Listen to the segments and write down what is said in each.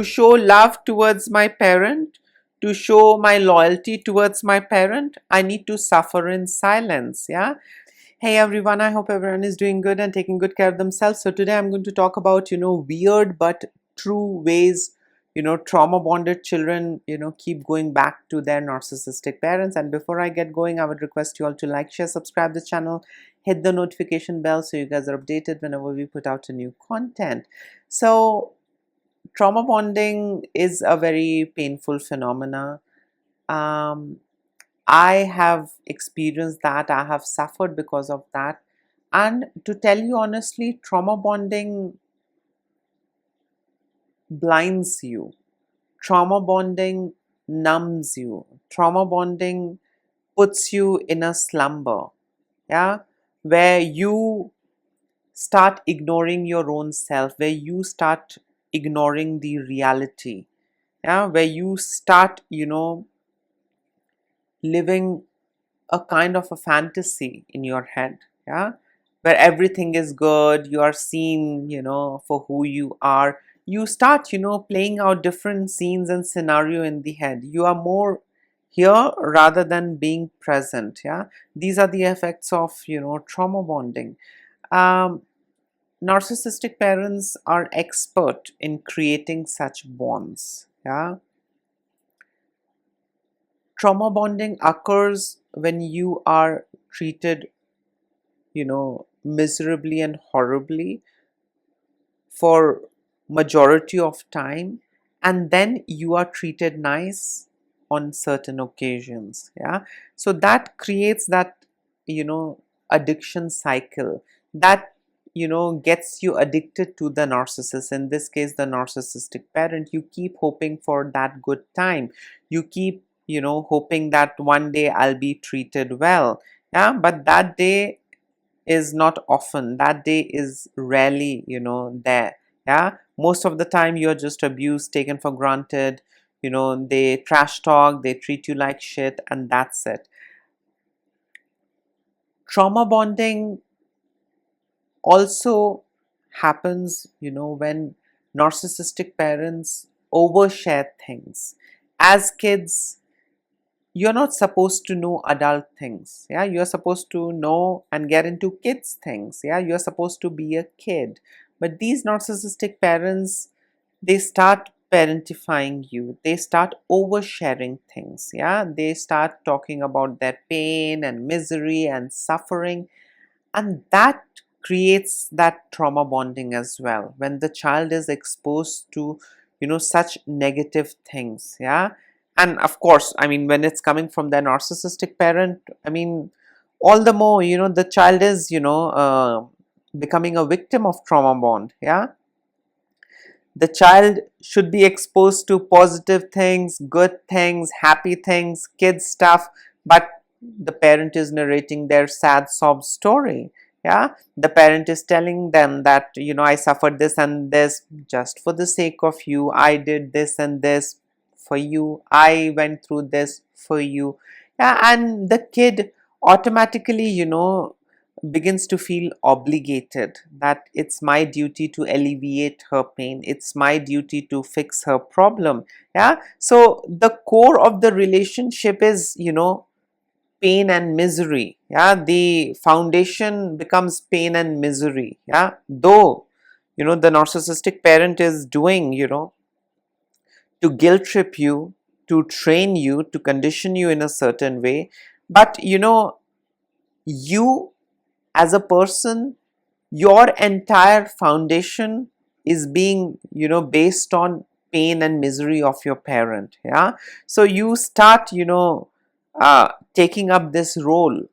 To show love towards my parent, to show my loyalty towards my parent, I need to suffer in silence. Yeah. Hey everyone, I hope everyone is doing good and taking good care of themselves. So today I'm going to talk about, weird but true ways, trauma bonded children, keep going back to their narcissistic parents. And before I get going, I would request you all to like, share, subscribe the channel, hit the notification bell so you guys are updated whenever we put out a new content. So trauma bonding is a very painful phenomena. Um, I have experienced that, I have suffered because of that. And to tell you honestly, trauma bonding blinds you, trauma bonding numbs you, trauma bonding puts you in a slumber, yeah, where you start ignoring your own self, where you start ignoring the reality, yeah, where you start, living a kind of a fantasy in your head, yeah, where everything is good, you are seen, for who you are. You start, playing out different scenes and scenario in the head. You are more here rather than being present. Yeah, these are the effects of, trauma bonding. um, Narcissistic parents are expert in creating such bonds. Yeah, trauma bonding occurs when you are treated, miserably and horribly for majority of time, and then you are treated nice on certain occasions. Yeah, so that creates that, addiction cycle that, gets you addicted to the narcissist, in this case the narcissistic parent. You keep hoping for that good time, you keep, hoping that one day I'll be treated well. Yeah, but that day is not often, that day is rarely, there. Yeah, most of the time you're just abused, taken for granted, they trash talk, they treat you like shit, and that's it. Trauma bonding also happens, when narcissistic parents overshare things. As kids, you're not supposed to know adult things. Yeah, you're supposed to know and get into kids things. Yeah, you're supposed to be a kid. But these narcissistic parents, they start parentifying you, they start oversharing things. Yeah, they start talking about their pain and misery and suffering, and that creates that trauma bonding as well when the child is exposed to, such negative things. Yeah, and of course, I mean, when it's coming from the narcissistic parent, I mean, all the more, the child is, becoming a victim of trauma bond. Yeah, the child should be exposed to positive things, good things, happy things, kids stuff, but the parent is narrating their sad sob story. Yeah, the parent is telling them that, I suffered this and this just for the sake of you, I did this and this for you, I went through this for you. Yeah, and the kid automatically, begins to feel obligated, that it's my duty to alleviate her pain, it's my duty to fix her problem. Yeah, so the core of the relationship is, pain and misery. Yeah, the foundation becomes pain and misery. Yeah, though, the narcissistic parent is doing, to guilt trip you, to train you, to condition you in a certain way, but, you as a person, your entire foundation is being, based on pain and misery of your parent. Yeah, so you start, taking up this role,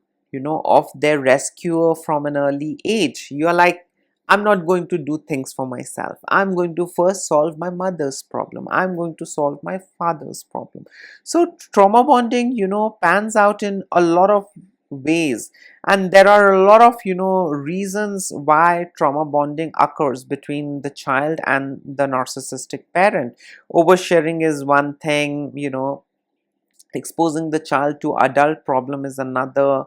of their rescuer from an early age. You're like, I'm not going to do things for myself, I'm going to first solve my mother's problem, I'm going to solve my father's problem. So trauma bonding, pans out in a lot of ways, and there are a lot of, reasons why trauma bonding occurs between the child and the narcissistic parent. Oversharing is one thing, exposing the child to adult problem is another.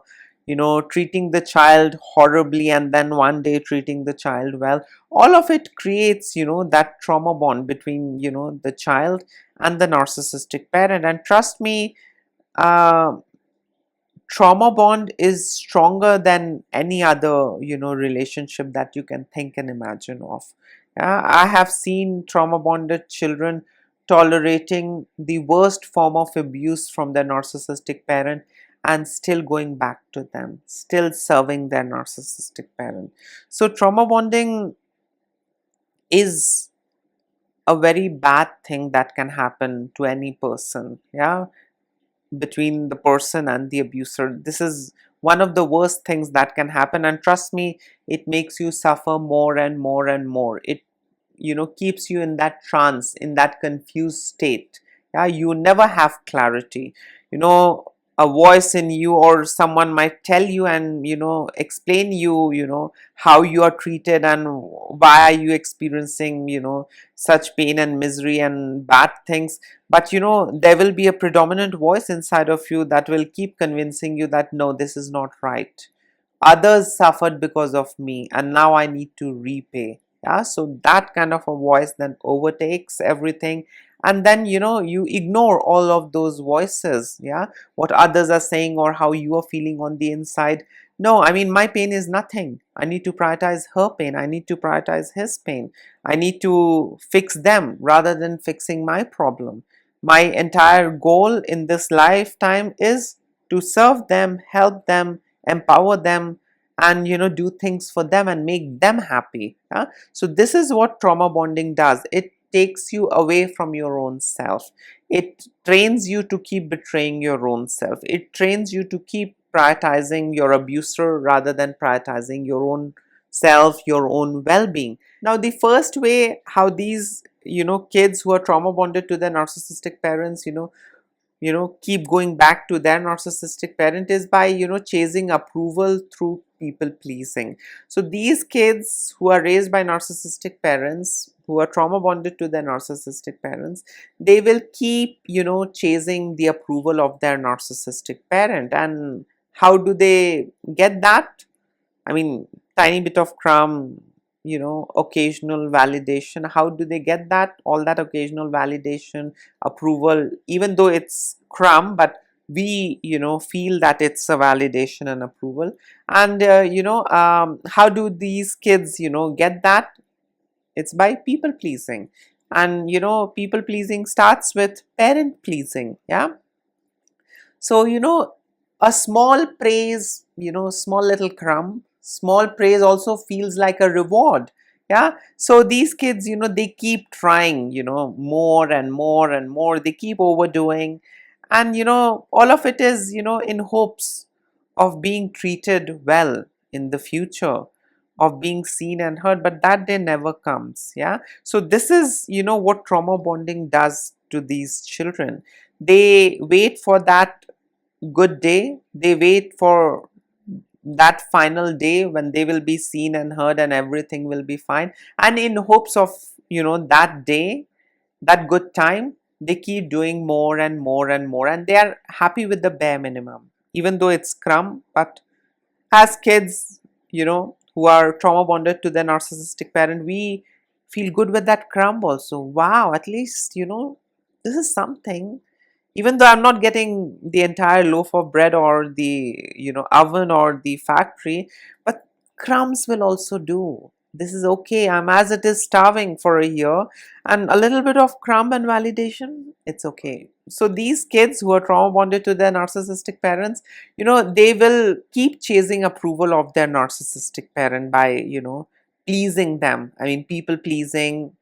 treating the child horribly and then one day treating the child well. All of it creates, that trauma bond between, the child and the narcissistic parent. And trust me, uh, trauma bond is stronger than any other, relationship that you can think and imagine of. I have seen trauma bonded children tolerating the worst form of abuse from their narcissistic parent and still going back to them, still serving their narcissistic parent. So trauma bonding is a very bad thing that can happen to any person, between the person and the abuser. This is one of the worst things that can happen, and trust me, it makes you suffer more and more and more. It, keeps you in that trance, in that confused state. Yeah, you never have clarity. A voice in you or someone might tell you and, explain you, how you are treated and why are you experiencing, such pain and misery and bad things. But there will be a predominant voice inside of you that will keep convincing you that no, this is not right. Others suffered because of me and now I need to repay. Yeah, so that kind of a voice then overtakes everything, and then you ignore all of those voices, what others are saying or how you are feeling on the inside. No, I mean, my pain is nothing. I need to prioritize her pain, I need to prioritize his pain, I need to fix them rather than fixing my problem. My entire goal in this lifetime is to serve them, help them, empower them, and do things for them and make them happy. So this is what trauma bonding does. It takes you away from your own self. It trains you to keep betraying your own self. It trains you to keep prioritizing your abuser rather than prioritizing your own self, your own well-being. Now, the first way how these kids who are trauma bonded to their narcissistic parents keep going back to their narcissistic parent is by chasing approval through people pleasing. So these kids who are raised by narcissistic parents, who are trauma bonded to their narcissistic parents, they will keep chasing the approval of their narcissistic parent. And how do they get that? I mean, tiny bit of crumb, occasional validation. How do they get that? All that occasional validation, approval, even though it's crumb, but we, feel that it's a validation and approval. And, how do these kids, get that? It's by people pleasing. And, people pleasing starts with parent pleasing. Yeah. So, a small praise, small little crumb, small praise also feels like a reward. Yeah. So these kids, they keep trying, more and more and more. They keep overdoing. And, all of it is, in hopes of being treated well in the future, of being seen and heard, but that day never comes. Yeah. So this is, what trauma bonding does to these children. They wait for that good day. They wait for that final day when they will be seen and heard and everything will be fine. And in hopes of, that day, that good time, they keep doing more and more and more. And they are happy with the bare minimum, even though it's crumb. But as kids, who are trauma bonded to their narcissistic parent, we feel good with that crumb also. Wow, at least, this is something. Even though I'm not getting the entire loaf of bread or the oven or the factory, but crumbs will also do. This is okay. I'm as it is starving for a year, and a little bit of crumb and validation, it's okay. So these kids who are trauma bonded to their narcissistic parents, they will keep chasing approval of their narcissistic parent by pleasing them. I mean, people pleasing,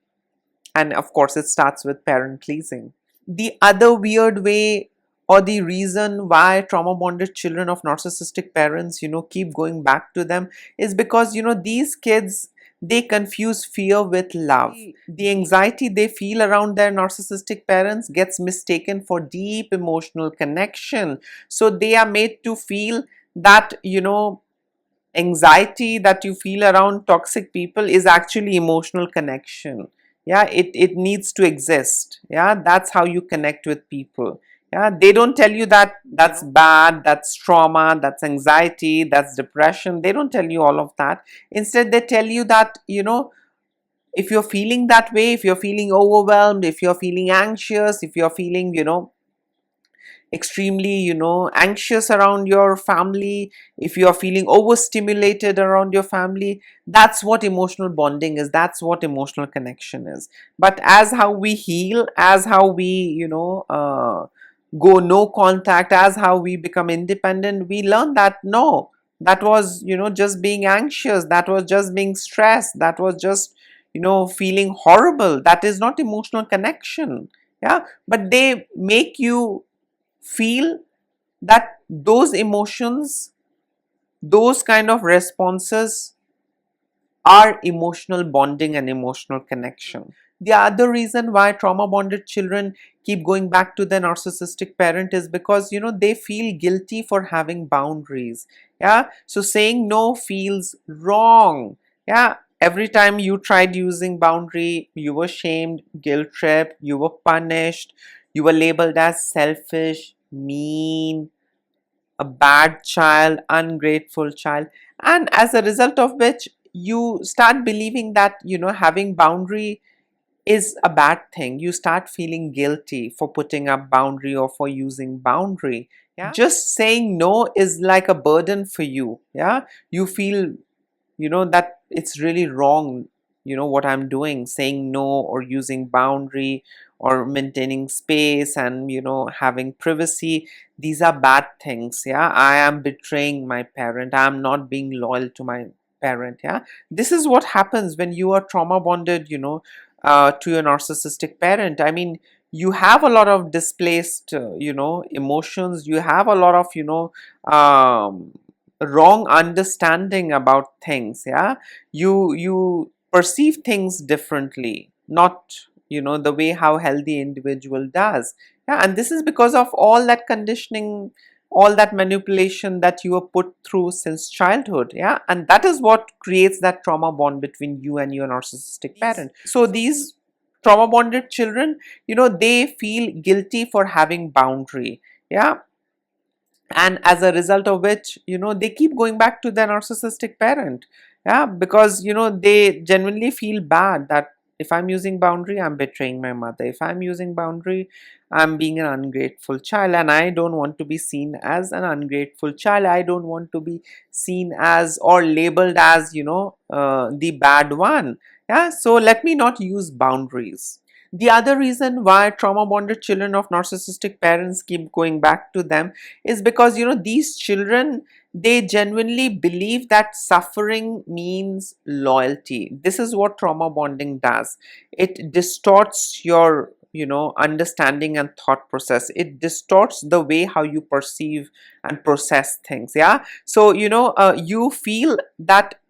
and of course it starts with parent pleasing. The other weird way, or the reason why trauma bonded children of narcissistic parents keep going back to them, is because these kids, they confuse fear with love. The anxiety they feel around their narcissistic parents gets mistaken for deep emotional connection. So they are made to feel that anxiety that you feel around toxic people is actually emotional connection. Yeah, it needs to exist. Yeah, that's how you connect with people. Yeah, they don't tell you that that's bad, that's trauma, that's anxiety, that's depression. They don't tell you all of that. Instead, they tell you that, if you're feeling that way, if you're feeling overwhelmed, if you're feeling anxious, if you're feeling, extremely, anxious around your family, if you're feeling overstimulated around your family, that's what emotional bonding is, that's what emotional connection is. But as how we heal, as how we, go no contact, as how we become independent, we learn that no, that was, just being anxious, that was just being stressed, that was just, feeling horrible. That is not emotional connection. Yeah, but they make you feel that those emotions, those kind of responses are emotional bonding and emotional connection. The other reason why trauma bonded children keep going back to their narcissistic parent is because, they feel guilty for having boundaries. Yeah, so saying no feels wrong. Yeah, every time you tried using boundary, you were shamed, guilt tripped, you were punished, you were labeled as selfish, mean, a bad child, ungrateful child. And as a result of which, you start believing that, having boundary is a bad thing. You start feeling guilty for putting up boundary or for using boundary. Yeah, just saying no is like a burden for you. Yeah, you feel, that it's really wrong, what I'm doing, saying no or using boundary or maintaining space and, having privacy. These are bad things. Yeah, I am betraying my parent, I am not being loyal to my parent. Yeah, this is what happens when you are trauma bonded, to your narcissistic parent. I mean, you have a lot of displaced, emotions, you have a lot of, wrong understanding about things. Yeah, you perceive things differently, not, the way how healthy individual does. Yeah, and this is because of all that conditioning, all that manipulation that you were put through since childhood. Yeah, and that is what creates that trauma bond between you and your narcissistic parent. So these trauma bonded children, they feel guilty for having boundary. Yeah, and as a result of which, they keep going back to their narcissistic parent. Yeah, because, they genuinely feel bad that if I'm using boundary, I'm betraying my mother. If I'm using boundary, I'm being an ungrateful child, and I don't want to be seen as an ungrateful child. I don't want to be seen as or labeled as, the bad one. Yeah, so let me not use boundaries. The other reason why trauma bonded children of narcissistic parents keep going back to them is because, these children, they genuinely believe that suffering means loyalty. This is what trauma bonding does. It distorts your, understanding and thought process. It distorts the way how you perceive and process things. Yeah, so, you feel that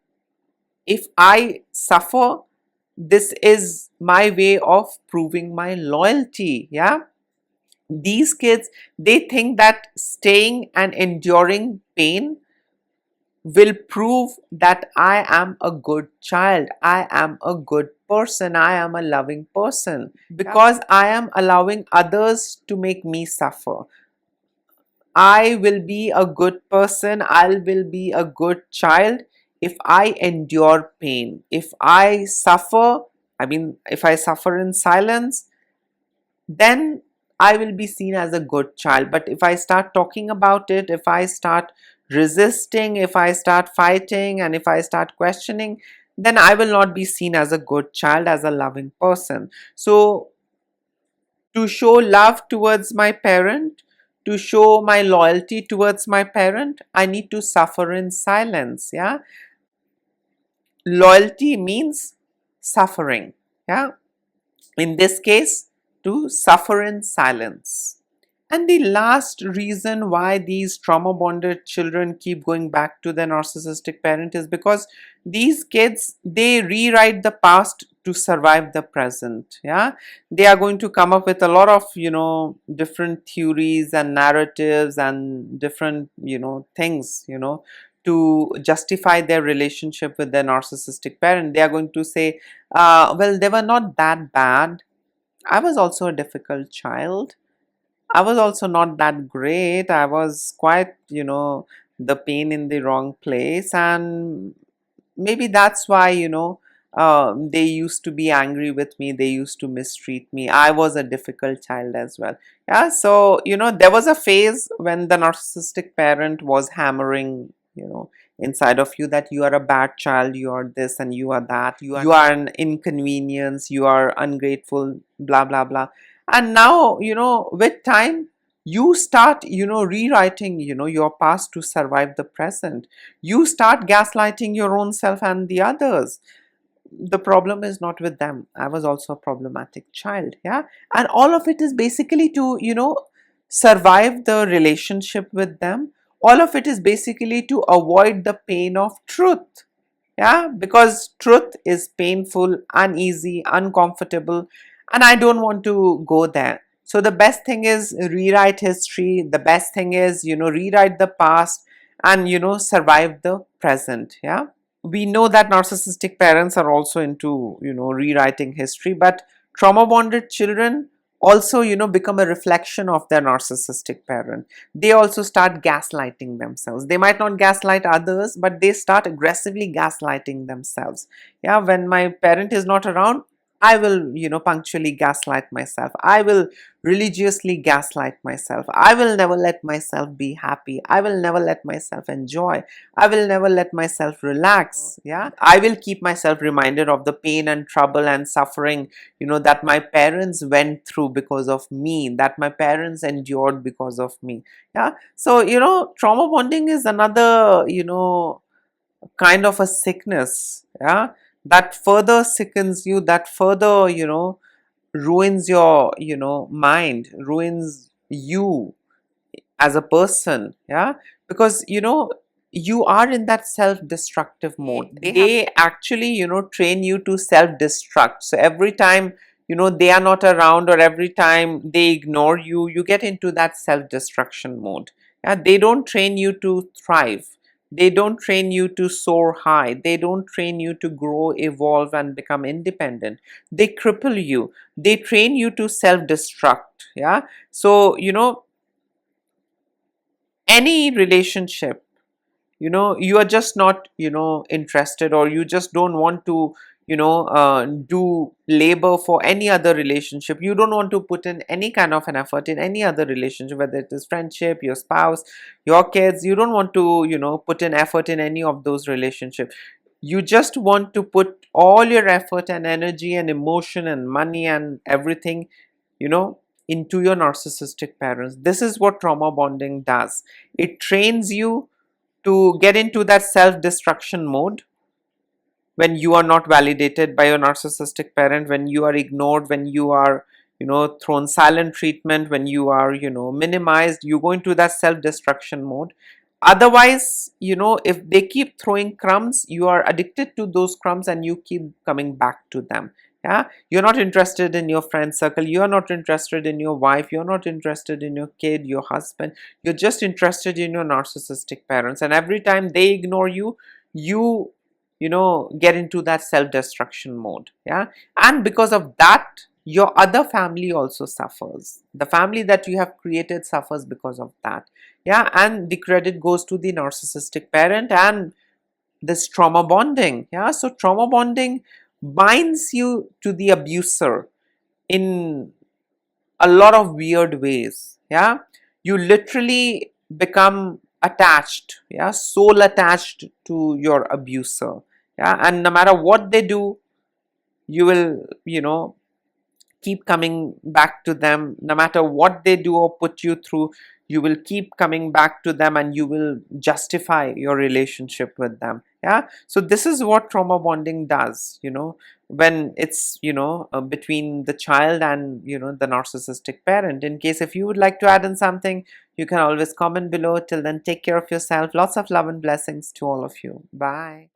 if I suffer, this is my way of proving my loyalty. Yeah, these kids, they think that staying and enduring pain will prove that I am a good child, I am a good person, I am a loving person, because I am allowing others to make me suffer. I will be a good person, I will be a good child if I endure pain. If I suffer, I mean, if I suffer in silence, then I will be seen as a good child. But if I start talking about it, if I start resisting, if I start fighting, and if I start questioning, then I will not be seen as a good child, as a loving person. So, to show love towards my parent, to show my loyalty towards my parent, I need to suffer in silence. Yeah, loyalty means suffering. Yeah, in this case, to suffer in silence. And the last reason why these trauma bonded children keep going back to their narcissistic parent is because these kids, they rewrite the past to survive the present. Yeah, they are going to come up with a lot of, different theories and narratives and different, things, to justify their relationship with their narcissistic parent. They are going to say, well, they were not that bad. I was also a difficult child. I was also not that great. I was quite, the pain in the wrong place. And maybe that's why, they used to be angry with me. They used to mistreat me. I was a difficult child as well. Yeah. So, there was a phase when the narcissistic parent was hammering, inside of you that you are a bad child, you are this and you are that, you are an inconvenience, you are ungrateful, blah, blah, blah. And now, with time, you start, rewriting, your past to survive the present. You start gaslighting your own self and the others. The problem is not with them. I was also a problematic child. Yeah. And all of it is basically to, survive the relationship with them. All of it is basically to avoid the pain of truth. Yeah, because truth is painful, uneasy, uncomfortable, and I don't want to go there. So the best thing is rewrite history. The best thing is, rewrite the past and, survive the present. Yeah. We know that narcissistic parents are also into, rewriting history, but trauma bonded children also, become a reflection of their narcissistic parent. They also start gaslighting themselves. They might not gaslight others, but they start aggressively gaslighting themselves. Yeah, when my parent is not around, I will, punctually gaslight myself. I will religiously gaslight myself. I will never let myself be happy. I will never let myself enjoy. I will never let myself relax. Yeah. I will keep myself reminded of the pain and trouble and suffering, that my parents went through because of me, that my parents endured because of me. Yeah. So, trauma bonding is another, kind of a sickness. Yeah. That further sickens you, that further, ruins your, mind, ruins you as a person. Yeah, because you are in that self-destructive mode. They actually, train you to self-destruct. So every time, they are not around, or every time they ignore you, you get into that self-destruction mode. Yeah, they don't train you to thrive. They don't train you to soar high. They don't train you to grow, evolve, and become independent. They cripple you. They train you to self-destruct. Yeah. So, any relationship, you are just not, interested, or you just don't want to, do labor for any other relationship. You don't want to put in any kind of an effort in any other relationship, whether it is friendship, your spouse, your kids. You don't want to, put in effort in any of those relationships. You just want to put all your effort and energy and emotion and money and everything, you know into your narcissistic parents. This is what trauma bonding does. It trains you to get into that self-destruction mode when you are not validated by your narcissistic parent, when you are ignored, when you are, thrown silent treatment, when you are, minimized. You go into that self-destruction mode. Otherwise, if they keep throwing crumbs, you are addicted to those crumbs and you keep coming back to them. Yeah, you're not interested in your friend circle, you're not interested in your wife, you're not interested in your kid, your husband. You're just interested in your narcissistic parents, and every time they ignore you, you get into that self-destruction mode. Yeah, and because of that, your other family also suffers. The family that you have created suffers because of that. Yeah, and the credit goes to the narcissistic parent and this trauma bonding. Yeah, so trauma bonding binds you to the abuser in a lot of weird ways. Yeah, you literally become attached. Yeah, soul attached to your abuser. Yeah, and no matter what they do, you will, keep coming back to them. No matter what they do or put you through, you will keep coming back to them, and you will justify your relationship with them. Yeah, so this is what trauma bonding does, when it's, between the child and, the narcissistic parent. In case if you would like to add in something, you can always comment below. Till then, take care of yourself. Lots of love and blessings to all of you. Bye.